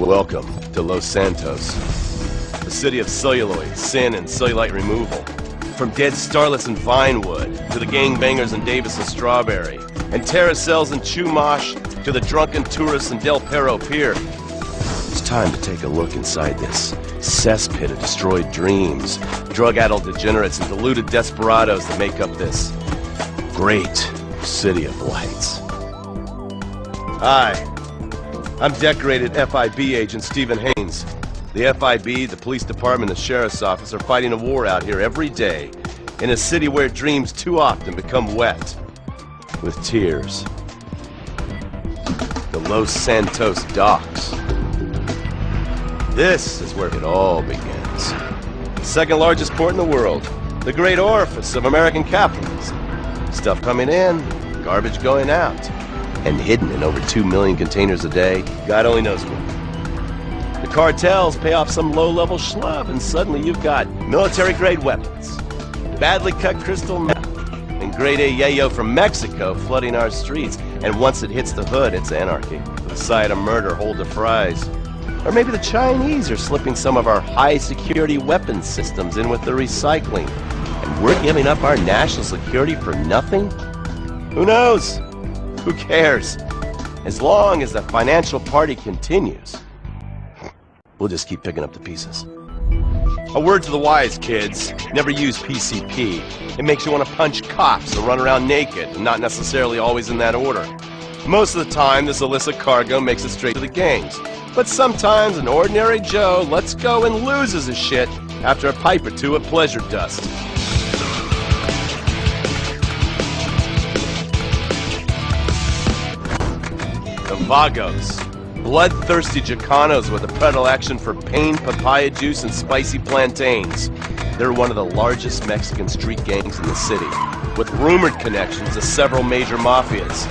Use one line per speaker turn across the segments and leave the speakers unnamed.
Welcome to Los Santos, the city of celluloid, sin, and cellulite removal. From dead starlets in Vinewood, to the gangbangers in Davis and Strawberry, and terracels in Chumash, to the drunken tourists in Del Perro Pier. It's time to take a look inside this cesspit of destroyed dreams, drug-addled degenerates, and deluded desperados that make up this great city of lights. Hi, I'm decorated FIB agent Stephen Haynes. The FIB, the police department, and the sheriff's office are fighting a war out here every day in a city where dreams too often become wet with tears. The Los Santos docks. This is where it all begins. The second largest port in the world, the great orifice of American capitalism. Stuff coming in, garbage going out, and hidden in over 2 million containers a day, God only knows where. The cartels pay off some low-level schlub, and suddenly you've got military-grade weapons, badly cut crystal meth, and grade A yayo from Mexico flooding our streets. And once it hits the hood, it's anarchy. The side of murder, hold the fries. Or maybe the Chinese are slipping some of our high-security weapons systems in with the recycling, and we're giving up our national security for nothing? Who knows? Who cares? As long as the financial party continues, we'll just keep picking up the pieces. A word to the wise, kids. Never use PCP. It makes you want to punch cops or run around naked, and not necessarily always in that order. Most of the time, this illicit cargo makes it straight to the gangs. But sometimes an ordinary Joe lets go and loses his shit after a pipe or two of pleasure dust. The Vagos. Bloodthirsty Chicanos with a predilection for pain, papaya juice, and spicy plantains. They're one of the largest Mexican street gangs in the city, with rumored connections to several major mafias.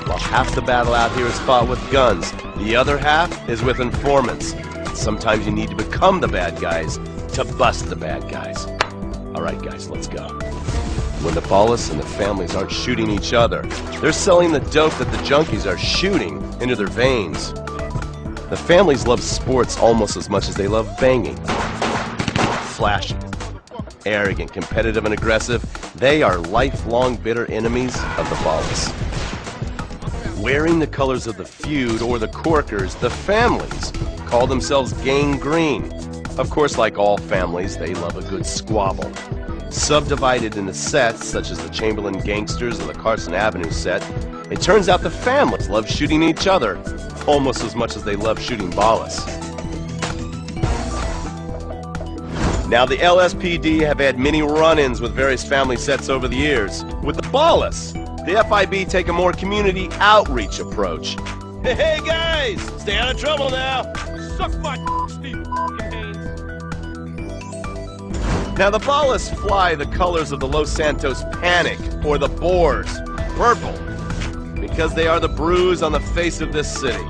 While half the battle out here is fought with guns, the other half is with informants. Sometimes you need to become the bad guys to bust the bad guys. Alright guys, let's go. When the ballas and the families aren't shooting each other, they're selling the dope that the junkies are shooting into their veins. The families love sports almost as much as they love banging. Flashy, arrogant, competitive, and aggressive, they are lifelong bitter enemies of the ballas. Wearing the colors of the feud or the corkers, the families call themselves Gang Green. Of course, like all families, they love a good squabble. Subdivided into sets, such as the Chamberlain Gangsters or the Carson Avenue set, it turns out the families love shooting each other almost as much as they love shooting ballas. Now, the LSPD have had many run-ins with various family sets over the years. With the ballas, the FIB take a more community outreach approach. Hey guys, stay out of trouble now. Suck my Steve Haynes. Now the ballas fly the colors of the Los Santos Panic, or the Boers, purple, because they are the bruise on the face of this city.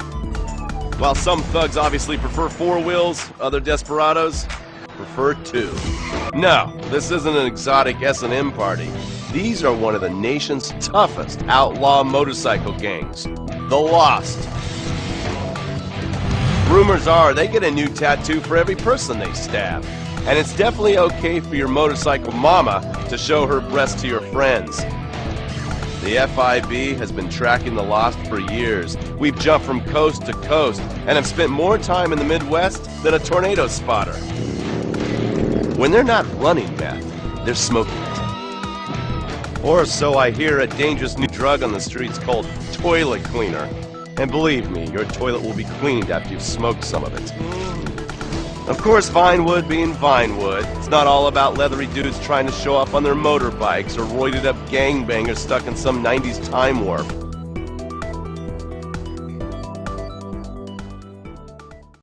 While some thugs obviously prefer 4 wheels, other desperados prefer 2. No, this isn't an exotic S&M party. These are one of the nation's toughest outlaw motorcycle gangs, the Lost. Rumors are they get a new tattoo for every person they stab, and it's definitely okay for your motorcycle mama to show her breasts to your friends. The FIB has been tracking the Lost for years. We've jumped from coast to coast and have spent more time in the Midwest than a tornado spotter. When they're not running meth, they're smoking it. Or so I hear, a dangerous new drug on the streets called toilet cleaner. And believe me, your toilet will be cleaned after you've smoked some of it. Of course, Vinewood being Vinewood, it's not all about leathery dudes trying to show off on their motorbikes or roided up gangbangers stuck in some 90s time warp.